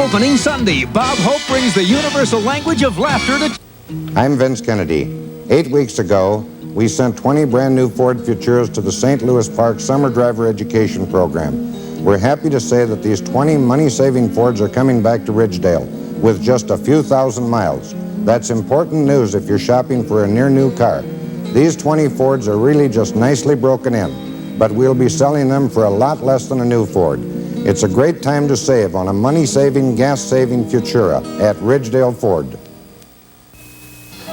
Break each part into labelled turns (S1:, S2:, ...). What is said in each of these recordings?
S1: Opening Sunday, Bob Hope brings the universal language of laughter to...
S2: I'm Vince Kennedy. 8 weeks ago, we sent 20 brand new Ford Futuras to the St. Louis Park Summer Driver Education Program. We're happy to say that these 20 money-saving Fords are coming back to Ridgedale with just a few thousand miles. That's important news if you're shopping for a near-new car. These 20 Fords are really just nicely broken in, but we'll be selling them for a lot less than a new Ford. It's a great time to save on a money-saving, gas-saving Futura at Ridgedale Ford.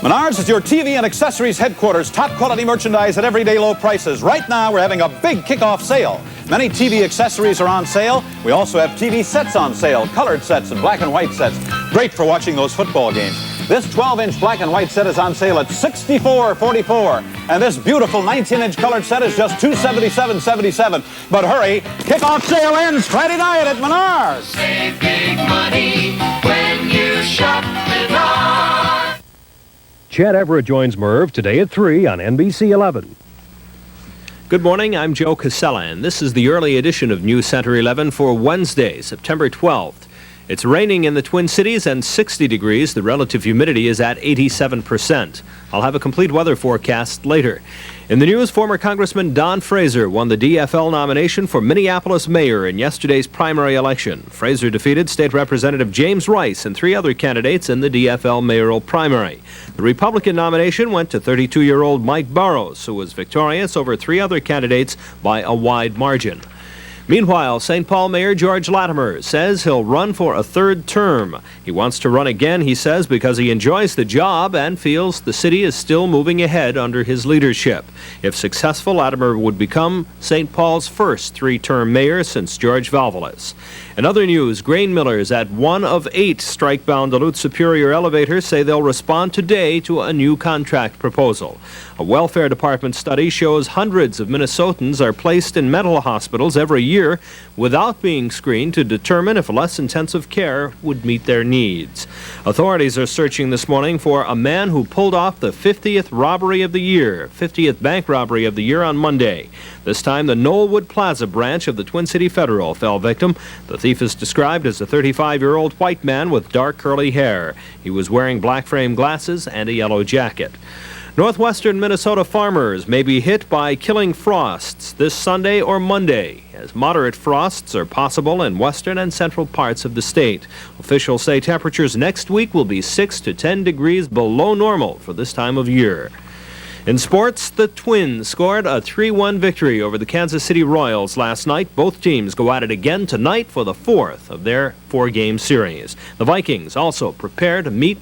S3: Menards is your TV and accessories headquarters. Top quality merchandise at everyday low prices. Right now, we're having a big kickoff sale. Many TV accessories are on sale. We also have TV sets on sale, colored sets and black and white sets. Great for watching those football games. This 12-inch black and white set is on sale at $64.44. And this beautiful 19-inch colored set is just $277.77. But hurry, kickoff sale ends Friday night at Menards.
S4: Save big money when you shop Menards.
S5: Chad Everett joins Merv today at 3 on NBC 11.
S6: Good morning, I'm Joe Casella, and this is the early edition of News Center 11 for Wednesday, September 12th. It's raining in the Twin Cities and 60 degrees. The relative humidity is at 87%. I'll have a complete weather forecast later. In the news, former Congressman Don Fraser won the DFL nomination for Minneapolis mayor in yesterday's primary election. Fraser defeated State Representative James Rice and 3 other candidates in the DFL mayoral primary. The Republican nomination went to 32-year-old Mike Burrows, who was victorious over 3 other candidates by a wide margin. Meanwhile, St. Paul Mayor George Latimer says he'll run for a 3rd term. He wants to run again, he says, because he enjoys the job and feels the city is still moving ahead under his leadership. If successful, Latimer would become St. Paul's first 3-term mayor since George Valvalis. In other news, grain millers at 1 of 8 strike-bound Duluth Superior elevators say they'll respond today to a new contract proposal. A welfare department study shows hundreds of Minnesotans are placed in mental hospitals every year without being screened to determine if less intensive care would meet their needs. Authorities are searching this morning for a man who pulled off the 50th robbery of the year, 50th bank robbery of the year on Monday. This time, the Knollwood Plaza branch of the Twin City Federal fell victim. The thief is described as a 35-year-old white man with dark curly hair. He was wearing black frame glasses and a yellow jacket. Northwestern Minnesota farmers may be hit by killing frosts this Sunday or Monday, as moderate frosts are possible in western and central parts of the state. Officials say temperatures next week will be 6 to 10 degrees below normal for this time of year. In sports, the Twins scored a 3-1 victory over the Kansas City Royals last night. Both teams go at it again tonight for the 4th of their 4-game series. The Vikings also prepare to meet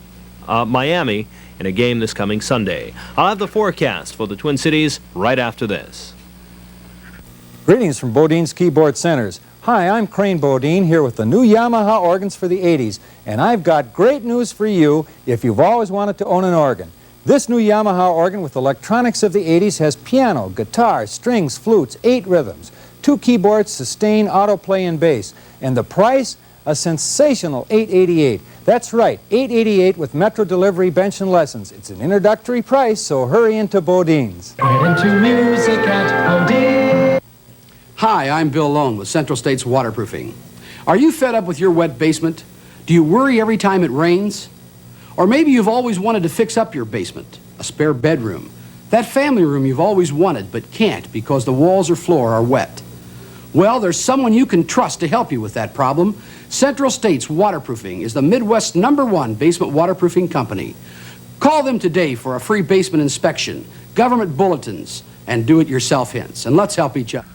S6: Miami in a game this coming Sunday. I'll have the forecast for the Twin Cities right after this.
S7: Greetings from Bodine's Keyboard Centers. Hi, I'm Crane Bodine here with the new Yamaha organs for the 80s, and I've got great news for you if you've always wanted to own an organ. This new Yamaha organ with electronics of the 80s has piano, guitar, strings, flutes, 8 rhythms, 2 keyboards, sustain, autoplay, and bass. And the price? A sensational $888. That's right, $888 with Metro delivery, bench, and lessons. It's an introductory price, so hurry into Bodine's.
S4: Get into music at Bodine.
S8: Hi, I'm Bill Lone with Central States Waterproofing. Are you fed up with your wet basement? Do you worry every time it rains? Or maybe you've always wanted to fix up your basement, a spare bedroom, that family room you've always wanted but can't because the walls or floor are wet. Well, there's someone you can trust to help you with that problem. Central States Waterproofing is the Midwest's #1 basement waterproofing company. Call them today for a free basement inspection, government bulletins, and do-it-yourself hints. And let's help each other.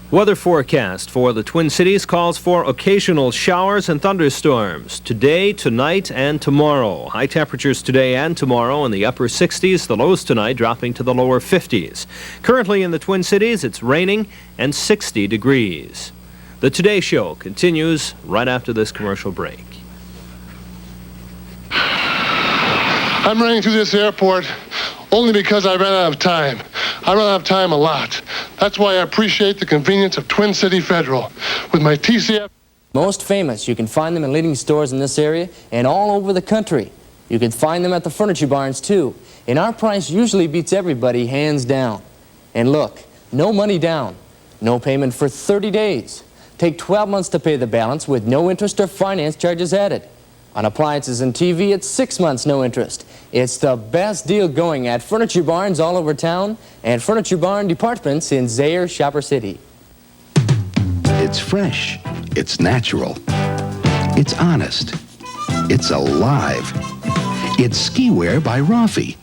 S6: Weather forecast for the Twin Cities calls for occasional showers and thunderstorms today, tonight, and tomorrow. High temperatures today and tomorrow in the upper 60s, the lows tonight dropping to the lower 50s. Currently in the Twin Cities, it's raining and 60 degrees. The Today Show continues right after this commercial break.
S9: I'm running through this airport only because I ran out of time. I run out of time a lot. That's why I appreciate the convenience of Twin City Federal. With my TCF...
S10: Most famous, you can find them in leading stores in this area and all over the country. You can find them at the furniture barns too. And our price usually beats everybody hands down. And look, no money down, no payment for 30 days. Take 12 months to pay the balance with no interest or finance charges added. On appliances and TV, it's 6 months, no interest. It's the best deal going at Furniture Barns all over town and Furniture Barn departments in Zaire, Shopper City.
S11: It's fresh. It's natural. It's honest. It's alive. It's ski wear by Rafi.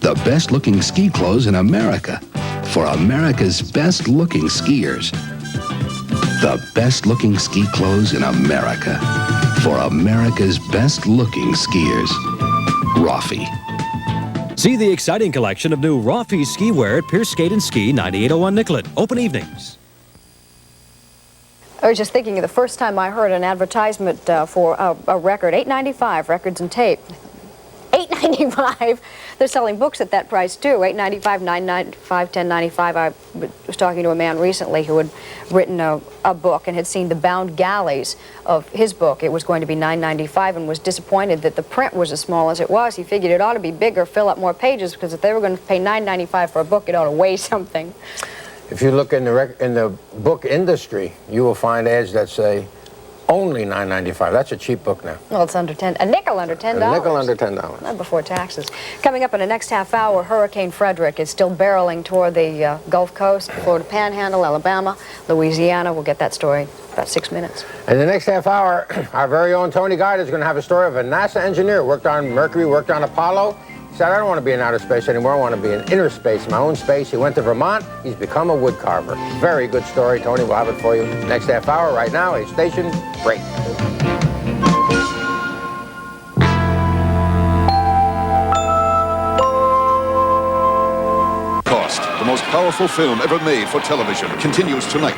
S11: The best-looking ski clothes in America for America's best-looking skiers. The best-looking ski clothes in America for America's best-looking skiers. Rafi.
S1: See the exciting collection of new Rafi ski wear at Pierce Skate and Ski, 9801 Nicollet. Open evenings.
S12: I was just thinking of the first time I heard an advertisement for a record, $8.95, records and tape. $8.95. They're selling books at that price too. $8.95, $9.95, $10.95. I was talking to a man recently who had written a book and had seen the bound galleys of his book. It was going to be $9.95 and was disappointed that the print was as small as it was. He figured it ought to be bigger, fill up more pages, because if they were going to pay $9.95 for a book, it ought to weigh something.
S13: If you look in the book industry, you will find ads that say only $9.95. That's a cheap book now.
S12: Well, it's under a nickel under $10.
S13: A nickel under $10.
S12: Not before taxes. Coming up in the next half hour, Hurricane Frederick is still barreling toward the Gulf Coast, Florida Panhandle, Alabama, Louisiana. We'll get that story in about 6 minutes.
S13: In the next half hour, our very own Tony Guide is going to have a story of a NASA engineer, worked on Mercury, worked on Apollo. He said, I don't want to be in outer space anymore. I want to be in inner space, my own space. He went to Vermont. He's become a wood carver. Very good story. Tony will have it for you next half hour. Right now, a station break.
S14: Cost, the most powerful film ever made for television, continues tonight.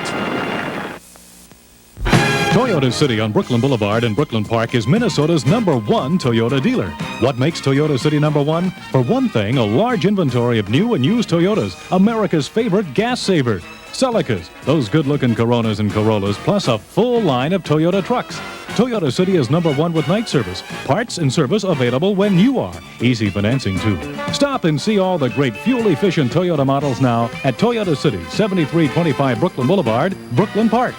S15: Toyota City on Brooklyn Boulevard in Brooklyn Park is Minnesota's #1 Toyota dealer. What makes Toyota City #1? For one thing, a large inventory of new and used Toyotas, America's favorite gas saver. Celicas, those good-looking Coronas and Corollas, plus a full line of Toyota trucks. Toyota City is #1 with night service. Parts and service available when you are. Easy financing, too. Stop and see all the great fuel-efficient Toyota models now at Toyota City, 7325 Brooklyn Boulevard, Brooklyn Park.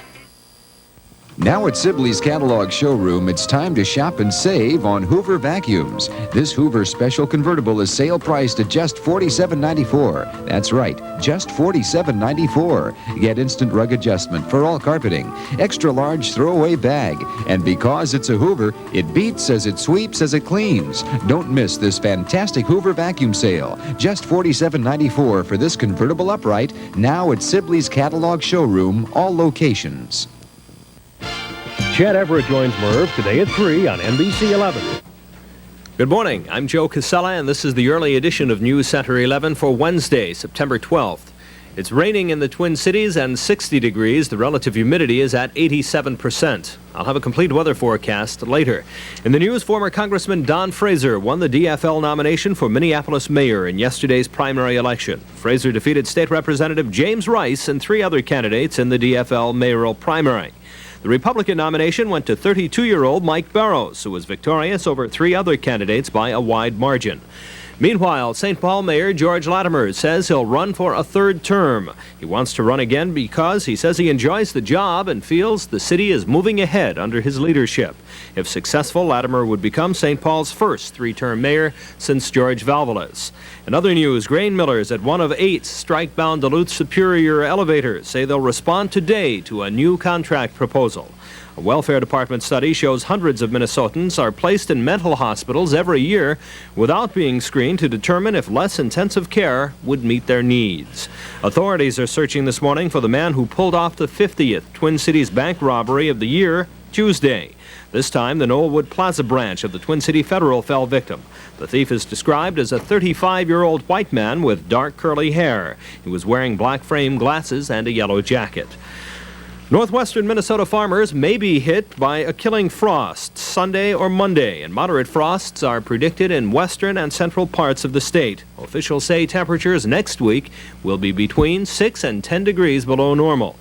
S16: Now at Sibley's Catalog Showroom, it's time to shop and save on Hoover vacuums. This Hoover Special Convertible is sale priced at just $47.94. That's right, just $47.94. Get instant rug adjustment for all carpeting, extra large throwaway bag, and because it's a Hoover, it beats as it sweeps as it cleans. Don't miss this fantastic Hoover vacuum sale. Just $47.94 for this convertible upright, now at Sibley's Catalog Showroom, all locations.
S5: Chad Everett joins Merv today at 3 on NBC 11.
S6: Good morning. I'm Joe Casella, and this is the early edition of News Center 11 for Wednesday, September 12th. It's raining in the Twin Cities and 60 degrees. The relative humidity is at 87%. I'll have a complete weather forecast later. In the news, former Congressman Don Fraser won the DFL nomination for Minneapolis mayor in yesterday's primary election. Fraser defeated State Representative James Rice and 3 other candidates in the DFL mayoral primary. The Republican nomination went to 32-year-old Mike Barrows, who was victorious over 3 other candidates by a wide margin. Meanwhile, St. Paul Mayor George Latimer says he'll run for a 3rd term. He wants to run again because he says he enjoys the job and feels the city is moving ahead under his leadership. If successful, Latimer would become St. Paul's first 3-term mayor since George Valvolis. In other news, grain millers at one of 8 strike-bound Duluth Superior elevators say they'll respond today to a new contract proposal. A welfare department study shows hundreds of Minnesotans are placed in mental hospitals every year without being screened to determine if less intensive care would meet their needs. Authorities are searching this morning for the man who pulled off the 50th Twin Cities bank robbery of the year Tuesday. This time, the Knollwood Plaza branch of the Twin City Federal fell victim. The thief is described as a 35-year-old white man with dark curly hair. He was wearing black frame glasses and a yellow jacket. Northwestern Minnesota farmers may be hit by a killing frost Sunday or Monday, and moderate frosts are predicted in western and central parts of the state. Officials say temperatures next week will be between 6 and 10 degrees below normal.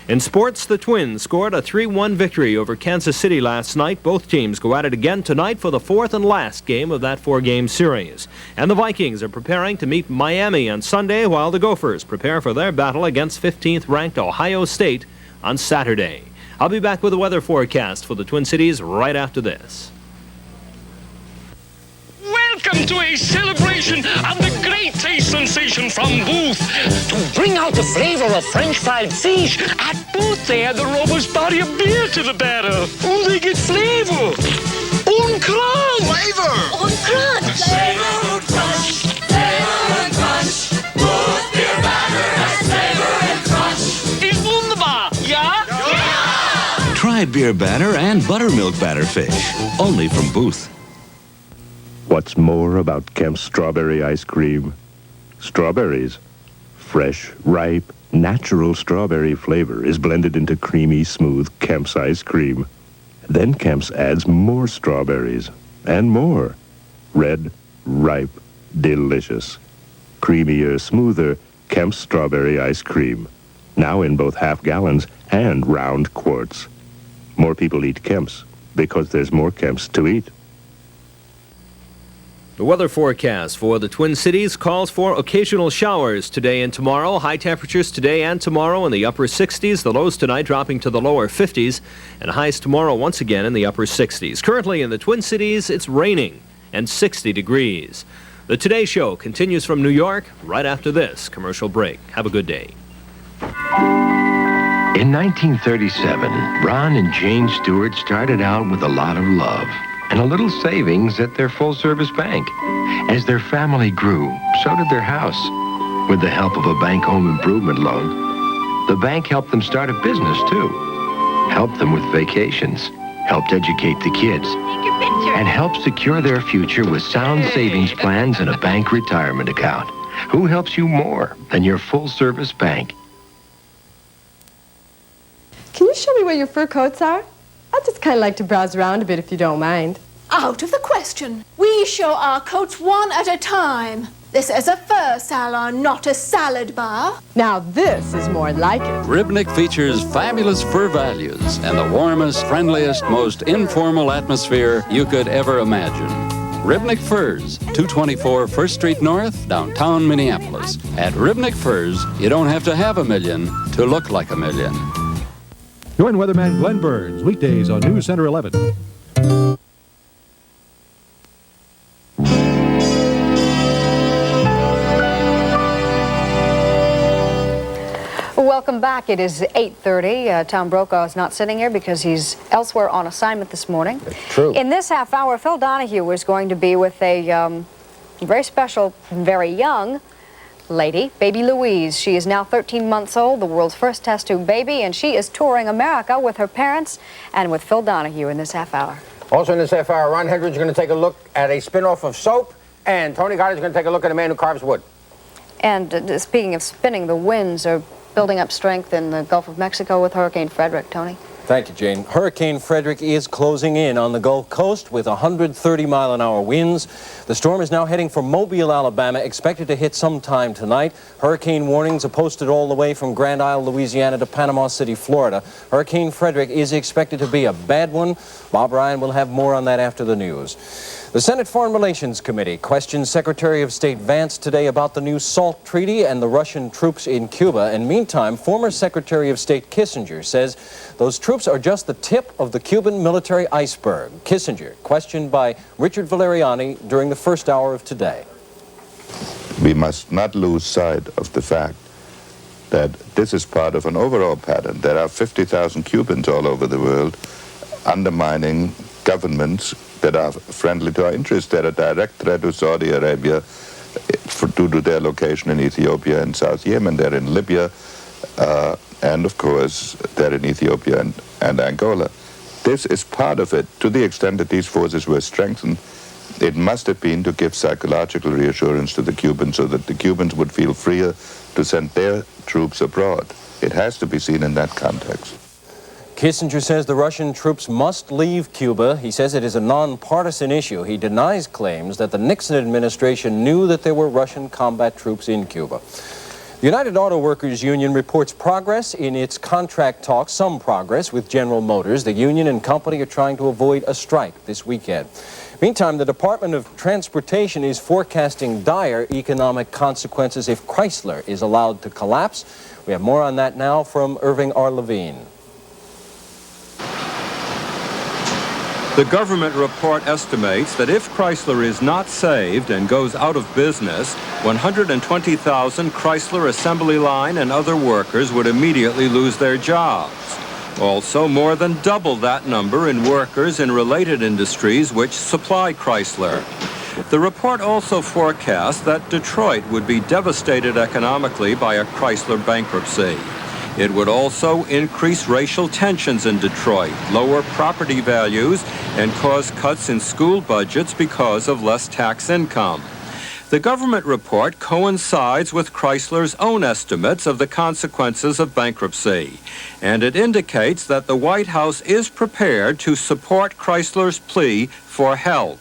S6: In sports, the Twins scored a 3-1 victory over Kansas City last night. Both teams go at it again tonight for the 4th and last game of that 4-game series. And the Vikings are preparing to meet Miami on Sunday, while the Gophers prepare for their battle against 15th-ranked Ohio State on Saturday. I'll be back with a weather forecast for the Twin Cities right after this.
S17: Welcome to a celebration of the great taste sensation from Booth. To bring out the flavor of French fried fish, at Booth they add the robust body of beer to the batter. And they get flavor. Un crunch! Flavor!
S4: Un crunch! Flavor and crunch! Flavor and crunch! Booth beer batter has flavor and crunch!
S17: It's wunderbar, yeah?
S18: Yeah! Try beer batter and buttermilk batter fish. Only from Booth.
S19: What's more about Kemp's strawberry ice cream? Strawberries. Fresh, ripe, natural strawberry flavor is blended into creamy, smooth Kemp's ice cream. Then Kemp's adds more strawberries and more. Red, ripe, delicious. Creamier, smoother Kemp's strawberry ice cream. Now in both half gallons and round quarts. More people eat Kemp's because there's more Kemp's to eat.
S6: The weather forecast for the Twin Cities calls for occasional showers today and tomorrow. High temperatures today and tomorrow in the upper 60s. The lows tonight dropping to the lower 50s. And highs tomorrow once again in the upper 60s. Currently in the Twin Cities, it's raining and 60 degrees. The Today Show continues from New York right after this commercial break. Have a good day.
S20: In 1937, Ron and Jane Stewart started out with a lot of love and a little savings at their full-service bank. As their family grew, so did their house. With the help of a bank home improvement loan, the bank helped them start a business, too. Helped them with vacations, helped educate the kids, and helped secure their future with sound savings plans and a bank retirement account. Who helps you more than your full-service bank?
S21: Can you show me where your fur coats are? I'd just kind of like to browse around a bit if you don't mind.
S22: Out of the question. We show our coats one at a time. This is a fur salon, not a salad bar.
S21: Now this is more like it.
S23: Ribnick features fabulous fur values and the warmest, friendliest, most informal atmosphere you could ever imagine. Ribnick Furs, 224 First Street North, downtown Minneapolis. At Ribnick Furs, you don't have to have a million to look like a million.
S15: Join weatherman Glenn Burns weekdays on News Center 11.
S12: Welcome back. It is 8:30. Tom Brokaw is not sitting here because he's elsewhere on assignment this morning.
S13: That's true.
S12: In this half hour, Phil Donahue is going to be with a very special, very young lady, baby Louise. She is now 13 months old, the world's first test tube baby, and she is touring America with her parents and with Phil Donahue in this half hour.
S13: Also in this half hour, Ron Hendricks is going to take a look at a spin-off of soap, and Tony Goddard is going to take a look at a man who carves wood.
S12: And speaking of spinning, the winds are building up strength in the Gulf of Mexico with Hurricane Frederick. Tony?
S24: Thank you, Jane. Hurricane Frederick is closing in on the Gulf Coast with 130-mile-an-hour winds. The storm is now heading for Mobile, Alabama, expected to hit sometime tonight. Hurricane warnings are posted all the way from Grand Isle, Louisiana to Panama City, Florida. Hurricane Frederick is expected to be a bad one. Bob Ryan will have more on that after the news. The Senate Foreign Relations Committee questioned Secretary of State Vance today about the new SALT treaty and the Russian troops in Cuba. And meantime, former Secretary of State Kissinger says those troops are just the tip of the Cuban military iceberg. Kissinger, questioned by Richard Valeriani during the first hour of today.
S25: We must not lose sight of the fact that this is part of an overall pattern. There are 50,000 Cubans all over the world undermining governments that are friendly to our interests. They're a direct threat to Saudi Arabia due to their location in Ethiopia and South Yemen. They're in Libya, and of course, they're in Ethiopia and Angola. This is part of it. To the extent that these forces were strengthened, it must have been to give psychological reassurance to the Cubans so that the Cubans would feel freer to send their troops abroad. It has to be seen in that context.
S24: Kissinger says the Russian troops must leave Cuba. He says it is a nonpartisan issue. He denies claims that the Nixon administration knew that there were Russian combat troops in Cuba. The United Auto Workers Union reports progress in its contract talks, some progress with General Motors. The union and company are trying to avoid a strike this weekend. Meantime, the Department of Transportation is forecasting dire economic consequences if Chrysler is allowed to collapse. We have more on that now from Irving R. Levine.
S2: The government report estimates that if Chrysler is not saved and goes out of business, 120,000 Chrysler assembly line and other workers would immediately lose their jobs. Also, more than double that number in workers in related industries which supply Chrysler. The report also forecasts that Detroit would be devastated economically by a Chrysler bankruptcy. It would also increase racial tensions in Detroit, lower property values, and cause cuts in school budgets because of less tax income. The government report coincides with Chrysler's own estimates of the consequences of bankruptcy, and it indicates that the White House is prepared to support Chrysler's plea for help.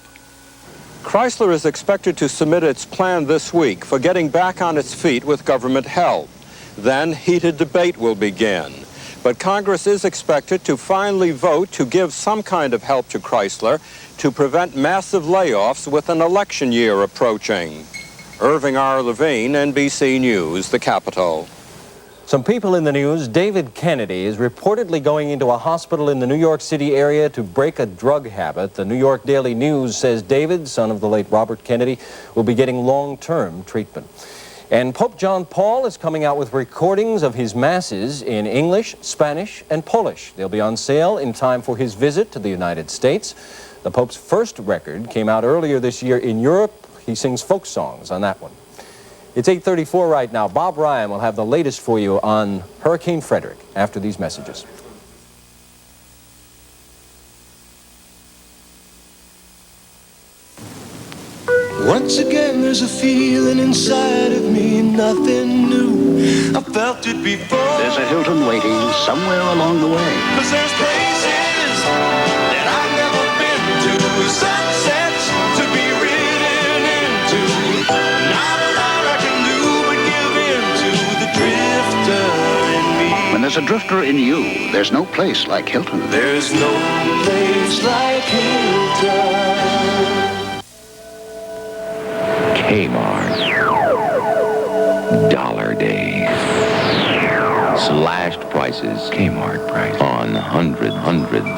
S2: Chrysler is expected to submit its plan this week for getting back on its feet with government help. Then heated debate will begin. But Congress is expected to finally vote to give some kind of help to Chrysler to prevent massive layoffs with an election year approaching. Irving R. Levine, NBC News, the Capitol.
S24: Some people in the news. David Kennedy is reportedly going into a hospital in the New York City area to break a drug habit. The New York Daily News says David, son of the late Robert Kennedy, will be getting long-term treatment. And Pope John Paul is coming out with recordings of his masses in English, Spanish, and Polish. They'll be on sale in time for his visit to the United States. The Pope's first record came out earlier this year in Europe. He sings folk songs on that one. It's 8:34 right now. Bob Ryan will have the latest for you on Hurricane Frederick after these messages.
S4: Once again there's a feeling inside of me, nothing new. I felt it before.
S3: There's a Hilton waiting somewhere along the way.
S4: 'Cause there's places that I've never been to, sunsets to be ridden into. Not a lot I can do but give in to the drifter in me.
S3: When there's a drifter in you, there's no place like Hilton.
S4: There's no place like Hilton.
S20: Kmart. Dollar Day. Slashed prices. Kmart price. On hundred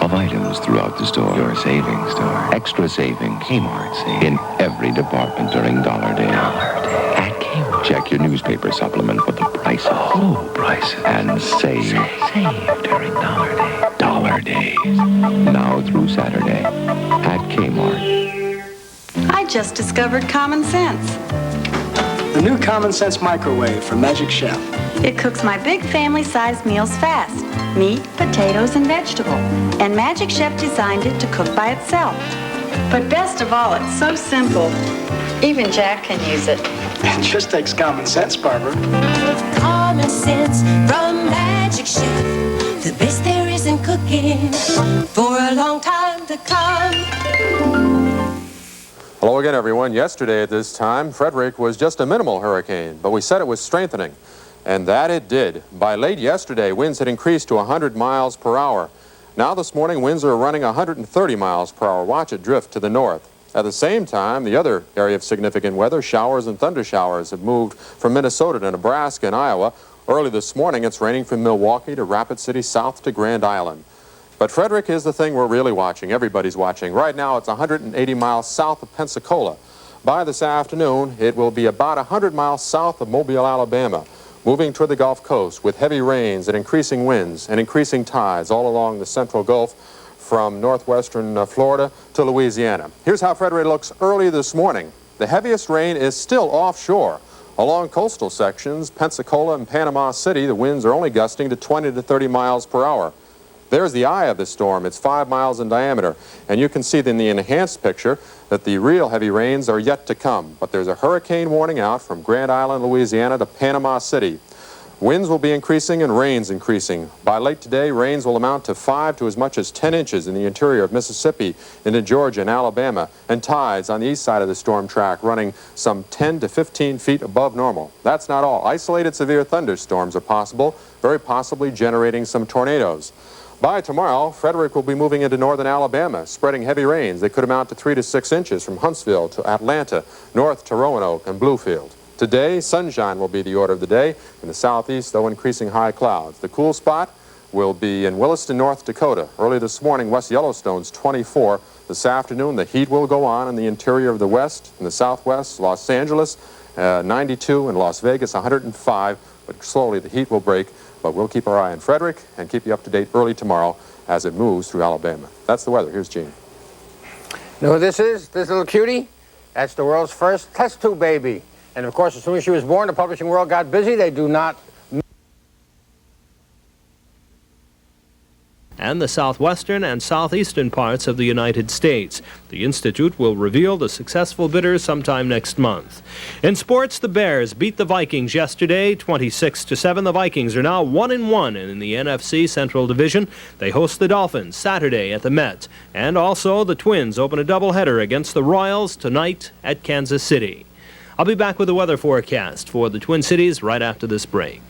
S20: of items throughout the store. Your savings store. Extra savings. Kmart savings. In every department during Dollar Day. Dollar Day. At Kmart. Check your newspaper supplement for the prices. Low prices. And save. Save during Dollar Day. Dollar Days. Now through Saturday. At Kmart.
S7: I just discovered Common Sense.
S8: The new Common Sense microwave from Magic Chef.
S7: It cooks my big family-sized meals fast. Meat, potatoes, and vegetable. And Magic Chef designed it to cook by itself. But best of all, it's so simple. Even Jack can use it.
S8: It just takes common sense, Barbara.
S4: Common sense from Magic Chef. The best there is in cooking for a long time to come.
S9: Hello again, everyone. Yesterday at this time, Frederick was just a minimal hurricane, but we said it was strengthening, and that it did. By late yesterday, winds had increased to 100 miles per hour. Now this morning, winds are running 130 miles per hour. Watch it drift to the north. At the same time, the other area of significant weather, showers and thunder showers, have moved from Minnesota to Nebraska and Iowa. Early this morning, it's raining from Milwaukee to Rapid City, south to Grand Island. But Frederick is the thing we're really watching. Everybody's watching. Right now, it's 180 miles south of Pensacola. By this afternoon, it will be about 100 miles south of Mobile, Alabama, moving toward the Gulf Coast with heavy rains and increasing winds and increasing tides all along the central Gulf from northwestern Florida to Louisiana. Here's how Frederick looks early this morning. The heaviest rain is still offshore. Along coastal sections, Pensacola and Panama City, the winds are only gusting to 20 to 30 miles per hour. There's the eye of the storm. It's 5 miles in diameter. And you can see in the enhanced picture that the real heavy rains are yet to come. But there's a hurricane warning out from Grand Island, Louisiana to Panama City. Winds will be increasing and rains increasing. By late today, rains will amount to 5 to as much as 10 inches in the interior of Mississippi into Georgia and Alabama, and tides on the east side of the storm track running some 10 to 15 feet above normal. That's not all. Isolated severe thunderstorms are possible, very possibly generating some tornadoes. By tomorrow, Frederick will be moving into northern Alabama, spreading heavy rains. They could amount to 3 to 6 inches from Huntsville to Atlanta, north to Roanoke and Bluefield. Today, sunshine will be the order of the day. In the southeast, though, increasing high clouds. The cool spot will be in Williston, North Dakota. Early this morning, West Yellowstone's 24. This afternoon, the heat will go on in the interior of the west, in the southwest, Los Angeles, 92, and Las Vegas, 105. But slowly, the heat will break. But we'll keep our eye on Frederick and keep you up to date early tomorrow as it moves through Alabama. That's the weather. Here's Gene.
S13: You know who this is? This little cutie? That's the world's first test tube baby. And of course, as soon as she was born, the publishing world got busy. They do not...
S6: And the southwestern and southeastern parts of the United States. The Institute will reveal the successful bidders sometime next month. In sports, the Bears beat the Vikings yesterday, 26-7. The Vikings are now 1-1 in the NFC Central Division. They host the Dolphins Saturday at the Met. And also, the Twins open a doubleheader against the Royals tonight at Kansas City. I'll be back with a weather forecast for the Twin Cities right after this break.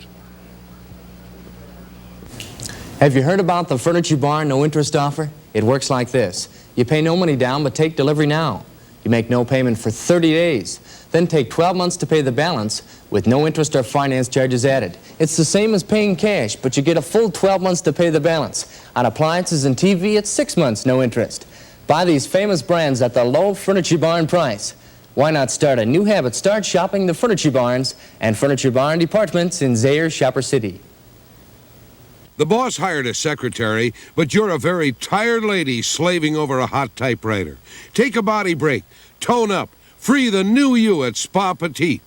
S1: Have you heard about the Furniture Barn no interest offer? It works like this. You pay no money down, but take delivery now. You make no payment for 30 days. Then take 12 months to pay the balance with no interest or finance charges added. It's the same as paying cash, but you get a full 12 months to pay the balance. On appliances and TV, it's 6 months, no interest. Buy these famous brands at the low Furniture Barn price. Why not start a new habit? Start shopping the Furniture Barns and Furniture Barn departments in Zaire Shopper City.
S10: The boss hired a secretary, but you're a very tired lady slaving over a hot typewriter. Take a body break, tone up, free the new you at Spa Petite.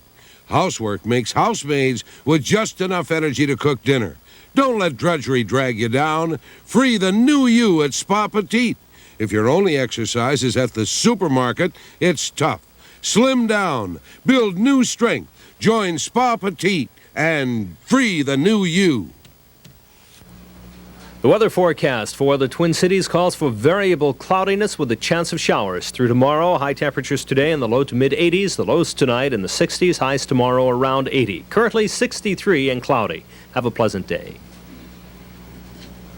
S10: Housework makes housemaids with just enough energy to cook dinner. Don't let drudgery drag you down. Free the new you at Spa Petite. If your only exercise is at the supermarket, it's tough. Slim down, build new strength, join Spa Petite, and free the new you.
S6: The weather forecast for the Twin Cities calls for variable cloudiness with a chance of showers through tomorrow. High temperatures today in the low to mid 80s, the lows tonight in the 60s, highs tomorrow around 80. Currently 63 and cloudy. Have a pleasant day.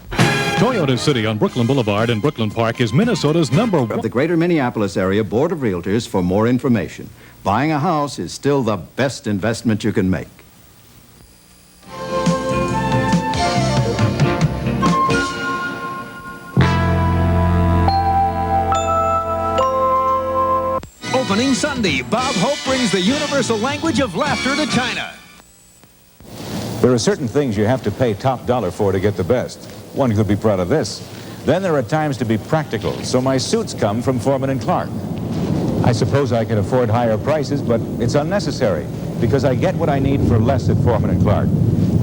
S15: Toyota City on Brooklyn Boulevard in Brooklyn Park is Minnesota's #1.
S11: Of the Greater Minneapolis Area Board of Realtors for more information. Buying a house is still the best investment you can make.
S14: Opening Sunday, Bob Hope brings the universal language of laughter to China.
S16: There are certain things you have to pay top dollar for to get the best. One could be proud of this. Then there are times to be practical, so my suits come from Foreman & Clark. I suppose I can afford higher prices, but it's unnecessary because I get what I need for less at Foreman & Clark.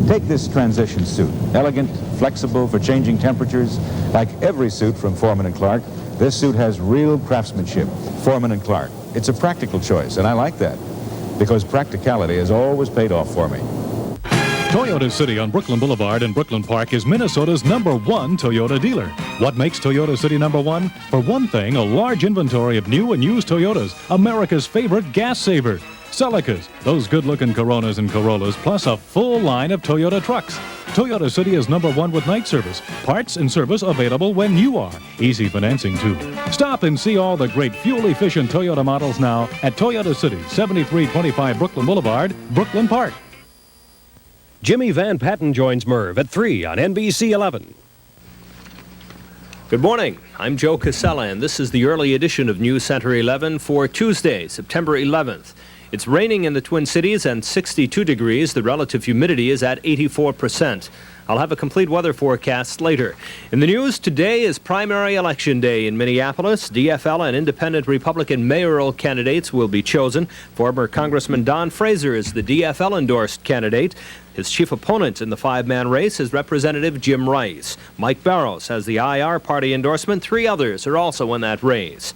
S16: Take this transition suit. Elegant, flexible for changing temperatures. Like every suit from Foreman & Clark, this suit has real craftsmanship. Foreman & Clark. It's a practical choice, and I like that because practicality has always paid off for me.
S15: Toyota City on Brooklyn Boulevard in Brooklyn Park is Minnesota's #1 Toyota dealer. What makes Toyota City #1? For one thing, a large inventory of new and used Toyotas, America's favorite gas saver. Celicas, those good-looking Coronas and Corollas, plus a full line of Toyota trucks. Toyota City is #1 with night service. Parts and service available when you are. Easy financing, too. Stop and see all the great fuel-efficient Toyota models now at Toyota City, 7325 Brooklyn Boulevard, Brooklyn Park.
S5: Jimmy Van Patten joins Merv at 3 on NBC 11.
S6: Good morning. I'm Joe Casella, and this is the early edition of News Center 11 for Tuesday, September 11th. It's raining in the Twin Cities and 62 degrees. The relative humidity is at 84%. I'll have a complete weather forecast later. In the news, today is primary election day in Minneapolis. DFL and independent Republican mayoral candidates will be chosen. Former Congressman Don Fraser is the DFL-endorsed candidate. His chief opponent in the five-man race is Representative Jim Rice. Mike Barrows has the IR party endorsement. 3 others are also in that race.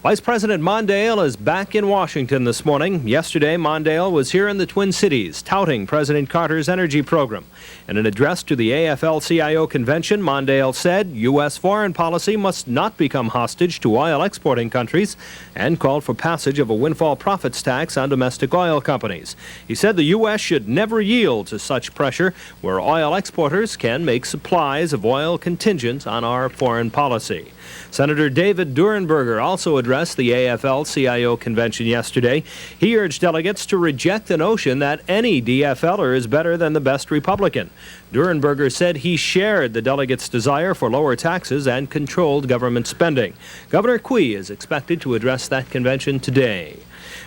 S6: Vice President Mondale is back in Washington this morning. Yesterday, Mondale was here in the Twin Cities, touting President Carter's energy program. In an address to to the AFL-CIO convention, Mondale said U.S. foreign policy must not become hostage to oil exporting countries and called for passage of a windfall profits tax on domestic oil companies. He said the U.S. should never yield to such pressure where oil exporters can make supplies of oil contingent on our foreign policy. Senator David Durenberger also addressed the AFL-CIO convention yesterday. He urged delegates to reject the notion that any DFLer is better than the best Republican. Durenberger said he shared the delegates' desire for lower taxes and controlled government spending. Governor Quee is expected to address that convention today.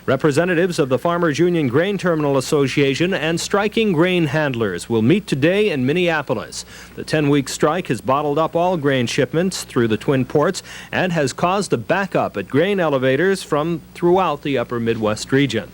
S6: Representatives of the Farmers Union Grain Terminal Association and striking grain handlers will meet today in Minneapolis. The 10-week strike has bottled up all grain shipments through the Twin Ports and has caused a backup at grain elevators from throughout the upper Midwest region.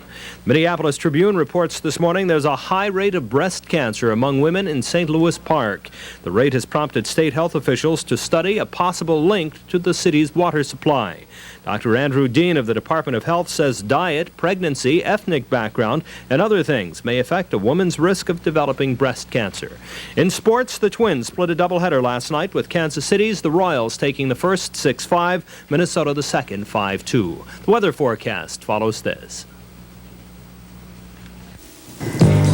S6: Minneapolis Tribune reports this morning there's a high rate of breast cancer among women in St. Louis Park. The rate has prompted state health officials to study a possible link to the city's water supply. Dr. Andrew Dean of the Department of Health says diet, pregnancy, ethnic background, and other things may affect a woman's risk of developing breast cancer. In sports, the Twins split a doubleheader last night with Kansas City's the Royals taking the first 6-5, Minnesota the second 5-2. The weather forecast follows this.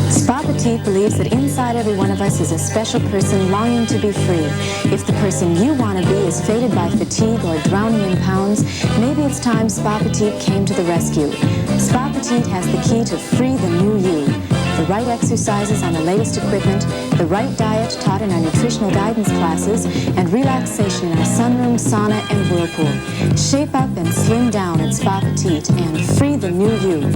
S17: Spa Petite believes that inside every one of us is a special person longing to be free. If the person you want to be is fated by fatigue or drowning in pounds, maybe it's time Spa Petite came to the rescue. Spa Petite has the key to free the new you. The right exercises on the latest equipment, the right diet taught in our nutritional guidance classes, and relaxation in our sunroom, sauna, and whirlpool. Shape up and slim down at Spa Petite and free the new you.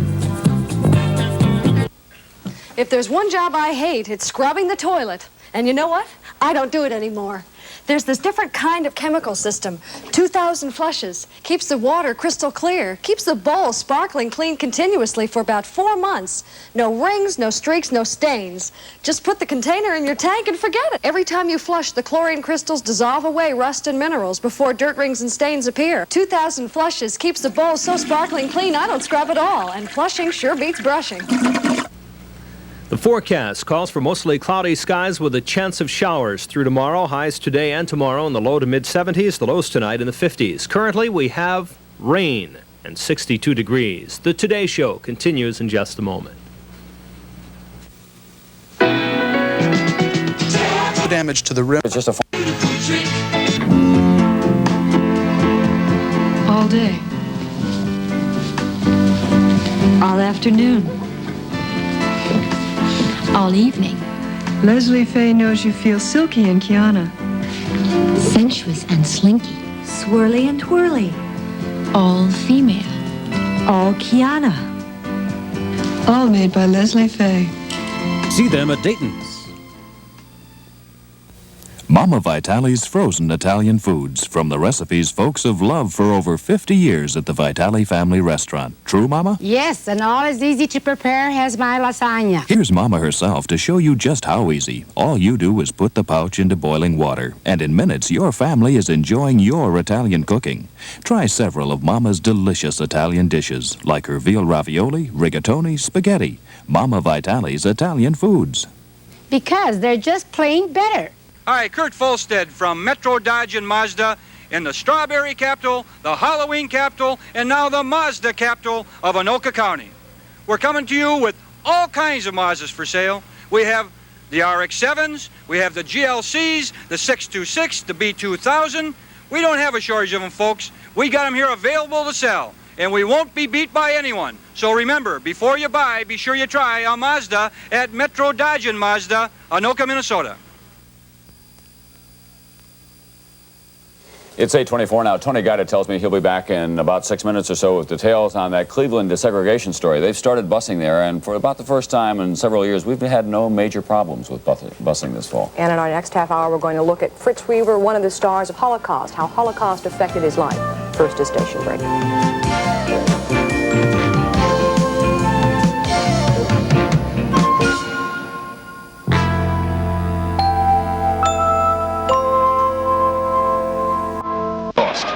S18: If there's one job I hate, it's scrubbing the toilet. And you know what? I don't do it anymore. There's this different kind of chemical system. 2,000 flushes. Keeps the water crystal clear. Keeps the bowl sparkling clean continuously for about 4 months. No rings, no streaks, no stains. Just put the container in your tank and forget it. Every time you flush, the chlorine crystals dissolve away rust and minerals before dirt rings and stains appear. 2,000 flushes keeps the bowl so sparkling clean I don't scrub at all. And flushing sure beats brushing.
S6: The forecast calls for mostly cloudy skies with a chance of showers through tomorrow. Highs today and tomorrow in the low to mid-70s, the lows tonight in the 50s. Currently, we have rain and 62 degrees. The Today Show continues in just a moment.
S19: Damage to the rim.
S24: It's just a
S21: all day. All afternoon. All evening.
S22: Leslie Faye knows you feel silky in Kiana.
S21: Sensuous and slinky.
S22: Swirly and twirly.
S21: All female.
S22: All Kiana. All made by Leslie Faye.
S26: See them at Dayton's.
S27: Mama Vitale's frozen Italian foods, from the recipes folks have loved for over 50 years at the Vitale family restaurant. True, Mama?
S28: Yes, and all is easy to prepare as my lasagna.
S27: Here's Mama herself to show you just how easy. All you do is put the pouch into boiling water, and in minutes your family is enjoying your Italian cooking. Try several of Mama's delicious Italian dishes, like her veal ravioli, rigatoni, spaghetti. Mama Vitale's Italian foods.
S28: Because they're just plain better.
S29: Hi, Kurt Folstead from Metro Dodge and Mazda in the strawberry capital, the Halloween capital, and now the Mazda capital of Anoka County. We're coming to you with all kinds of Mazdas for sale. We have the RX-7s, we have the GLCs, the 626, the B2000. We don't have a shortage of them, folks. We got them here available to sell, and we won't be beat by anyone. So remember, before you buy, be sure you try a Mazda at Metro Dodge and Mazda, Anoka, Minnesota.
S30: It's 8:24 now. Tony Guida tells me he'll be back in about 6 minutes or so with details on that Cleveland desegregation story. They've started busing there, and for about the first time in several years, we've had no major problems with busing this fall.
S12: And in our next half hour, we're going to look at Fritz Weaver, one of the stars of Holocaust, how Holocaust affected his life. First, a station break.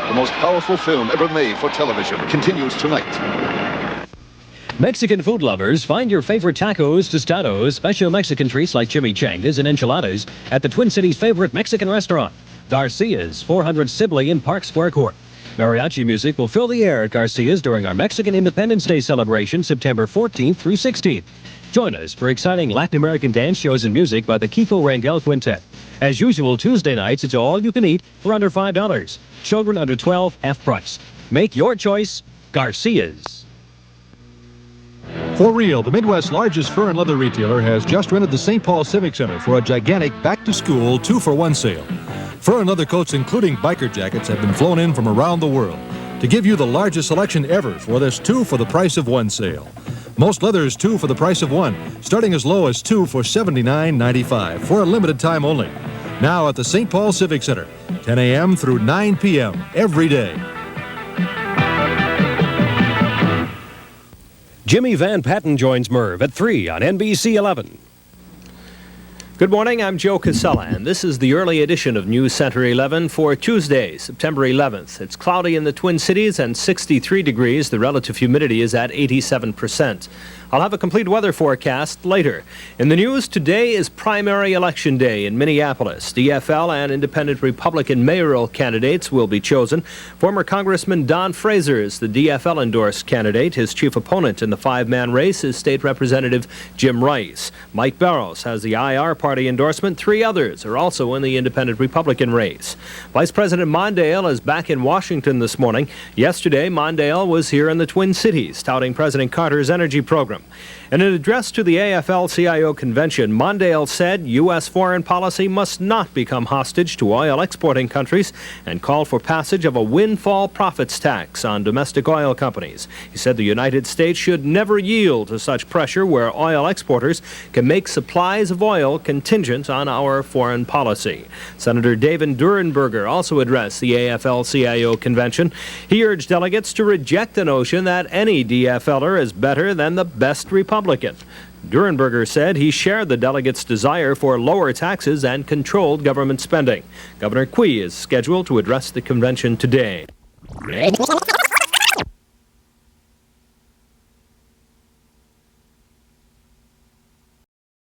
S31: The most powerful film ever made for television continues tonight.
S5: Mexican food lovers, find your favorite tacos, tostados, special Mexican treats like chimichangas and enchiladas at the Twin Cities' favorite Mexican restaurant, Garcia's, 400 Sibley in Park Square Court. Mariachi music will fill the air at Garcia's during our Mexican Independence Day celebration, September 14th through 16th. Join us for exciting Latin American dance shows and music by the Kiko Rangel Quintet. As usual, Tuesday nights, it's all you can eat for under $5. Children under 12, half price. Make your choice, Garcia's.
S2: For real, the Midwest's largest fur and leather retailer has just rented the St. Paul Civic Center for a gigantic back-to-school 2-for-1 sale. Fur and leather coats, including biker jackets, have been flown in from around the world to give you the largest selection ever for this 2 for the price of 1 sale. Most leather is 2 for the price of 1, starting as low as 2 for $79.95 for a limited time only. Now at the St. Paul Civic Center, 10 a.m. through 9 p.m. every day.
S5: Jimmy Van Patten joins Merv at 3 on NBC 11.
S6: Good morning, I'm Joe Casella, and this is the early edition of News Center 11 for Tuesday, September 11th. It's cloudy in the Twin Cities and 63 degrees. The relative humidity is at 87%. I'll have a complete weather forecast later. In the news, today is primary election day in Minneapolis. DFL and independent Republican mayoral candidates will be chosen. Former Congressman Don Fraser is the DFL-endorsed candidate. His chief opponent in the 5-man race is State Representative Jim Rice. Mike Barrows has the IR party endorsement. 3 others are also in the independent Republican race. Vice President Mondale is back in Washington this morning. Yesterday, Mondale was here in the Twin Cities, touting President Carter's energy program. In an address to the AFL-CIO convention, Mondale said U.S. foreign policy must not become hostage to oil exporting countries and called for passage of a windfall profits tax on domestic oil companies. He said the United States should never yield to such pressure where oil exporters can make supplies of oil contingent on our foreign policy. Senator David Durenberger also addressed the AFL-CIO convention. He urged delegates to reject the notion that any DFLer is better than the best Republican. Durenberger said he shared the delegates' desire for lower taxes and controlled government spending. Governor Quee is scheduled to address the convention today.